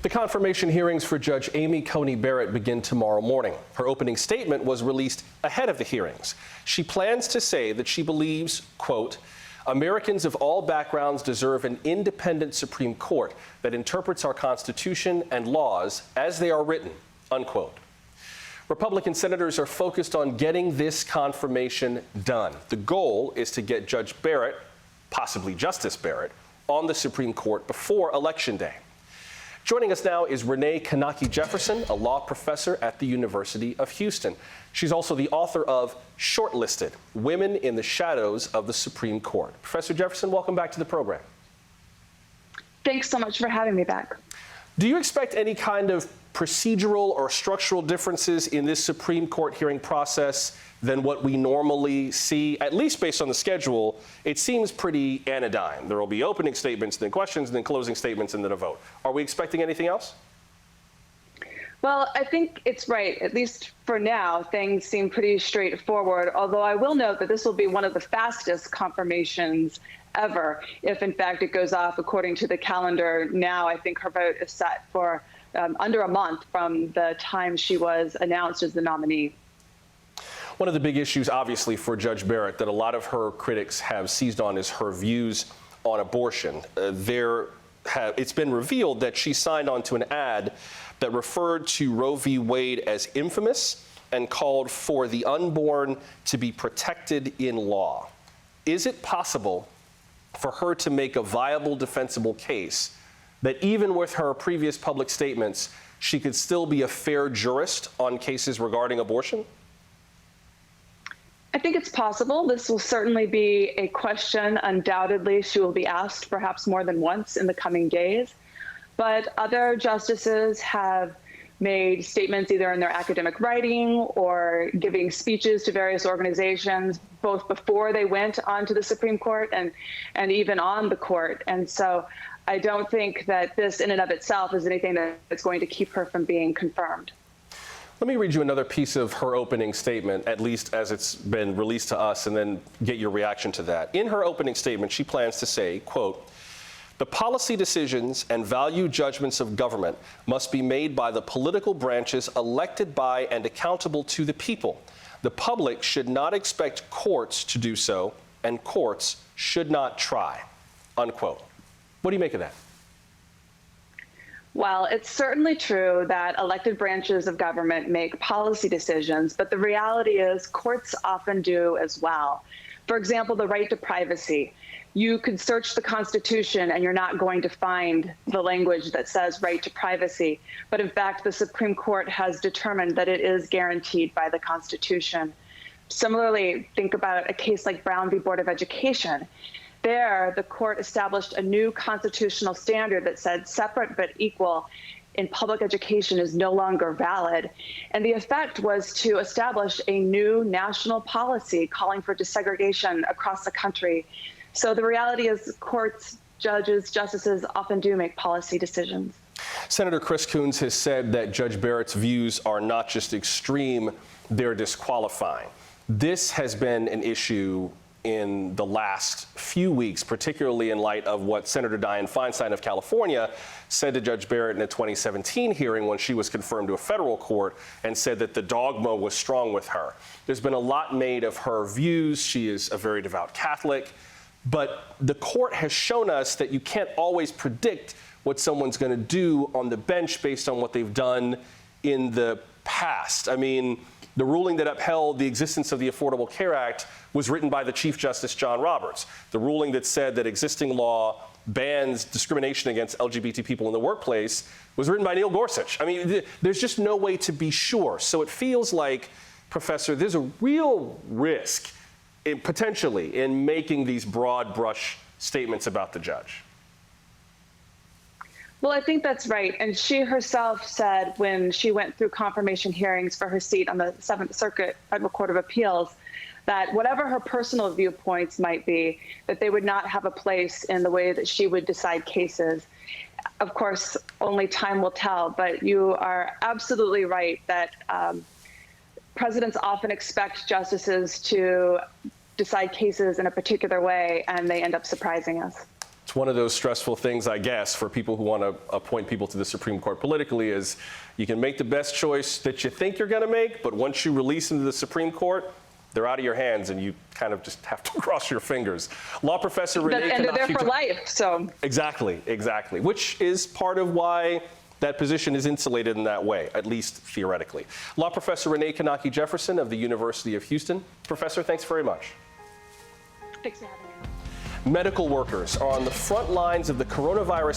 The confirmation hearings for Judge Amy Coney Barrett begin tomorrow morning. Her opening statement was released ahead of the hearings. She plans to say that she believes, quote, Americans of all backgrounds deserve an independent Supreme Court that interprets our Constitution and laws as they are written, unquote. Republican senators are focused on getting this confirmation done. The goal is to get Judge Barrett, possibly Justice Barrett, on the Supreme Court before Election Day. Joining us now is Renee Knake Jefferson, a law professor at the University of Houston. She's also the author of Shortlisted, Women in the Shadows of the Supreme Court. Professor Jefferson, welcome back to the program. Thanks so much for having me back. Do you expect any kind of procedural or structural differences in this Supreme Court hearing process than what we normally see? At least based on the schedule, it seems pretty anodyne. There will be opening statements, then questions, then closing statements, and then a vote. Are we expecting anything else? Well, I think it's right. At least for now, things seem pretty straightforward, although I will note that this will be one of the fastest confirmations ever, if in fact it goes off according to the calendar now. I think her vote is set for under a month from the time she was announced as the nominee. One of the big issues, obviously, for Judge Barrett that a lot of her critics have seized on is her views on abortion. It's been revealed that she signed on to an ad that referred to Roe v. Wade as infamous and called for the unborn to be protected in law. Is it possible for her to make a viable, defensible case that even with her previous public statements, she could still be a fair jurist on cases regarding abortion? I think it's possible. This will certainly be a question, undoubtedly, she will be asked perhaps more than once in the coming days. But other justices have made statements either in their academic writing or giving speeches to various organizations, both before they went onto the Supreme Court and even on the court. And so I don't think that this in and of itself is anything that's going to keep her from being confirmed. Let me read you another piece of her opening statement, at least as it's been released to us, and then get your reaction to that. In her opening statement, she plans to say, quote, the policy decisions and value judgments of government must be made by the political branches elected by and accountable to the people. The public should not expect courts to do so, and courts should not try, unquote. What do you make of that? Well, it's certainly true that elected branches of government make policy decisions, but the reality is courts often do as well. For example, the right to privacy. You could search the Constitution and you're not going to find the language that says right to privacy. But in fact, the Supreme Court has determined that it is guaranteed by the Constitution. Similarly, think about a case like Brown v. Board of Education. There, the court established a new constitutional standard that said separate but equal in public education is no longer valid. And the effect was to establish a new national policy calling for desegregation across the country. So the reality is courts, judges, justices often do make policy decisions. Senator Chris Coons has said that Judge Barrett's views are not just extreme, they're disqualifying. This has been an issue in the last few weeks, particularly in light of what Senator Dianne Feinstein of California said to Judge Barrett in a 2017 hearing when she was confirmed to a federal court and said that the dogma was strong with her. There's been a lot made of her views. She is a very devout Catholic, but the court has shown us that you can't always predict what someone's going to do on the bench based on what they've done in the past. I mean, the ruling that upheld the existence of the Affordable Care Act was written by the Chief Justice John Roberts. The ruling that said that existing law bans discrimination against LGBT people in the workplace was written by Neil Gorsuch. I mean, there's just no way to be sure. So it feels like, Professor, there's a real risk, potentially, in making these broad brush statements about the judge. Well, I think that's right. And she herself said when she went through confirmation hearings for her seat on the Seventh Circuit Federal Court of Appeals, that whatever her personal viewpoints might be, that they would not have a place in the way that she would decide cases. Of course, only time will tell, but you are absolutely right that presidents often expect justices to decide cases in a particular way, and they end up surprising us. It's one of those stressful things, I guess, for people who want to appoint people to the Supreme Court politically is you can make the best choice that you think you're going to make, but once you release them to the Supreme Court, they're out of your hands and you kind of just have to cross your fingers. Law professor Renee Knake. And they're there for life, so. Exactly, which is part of why that position is insulated in that way, at least theoretically. Law professor Renee Knake Jefferson of the University of Houston. Professor, thanks very much. Thanks for having me. Medical workers are on the front lines of the coronavirus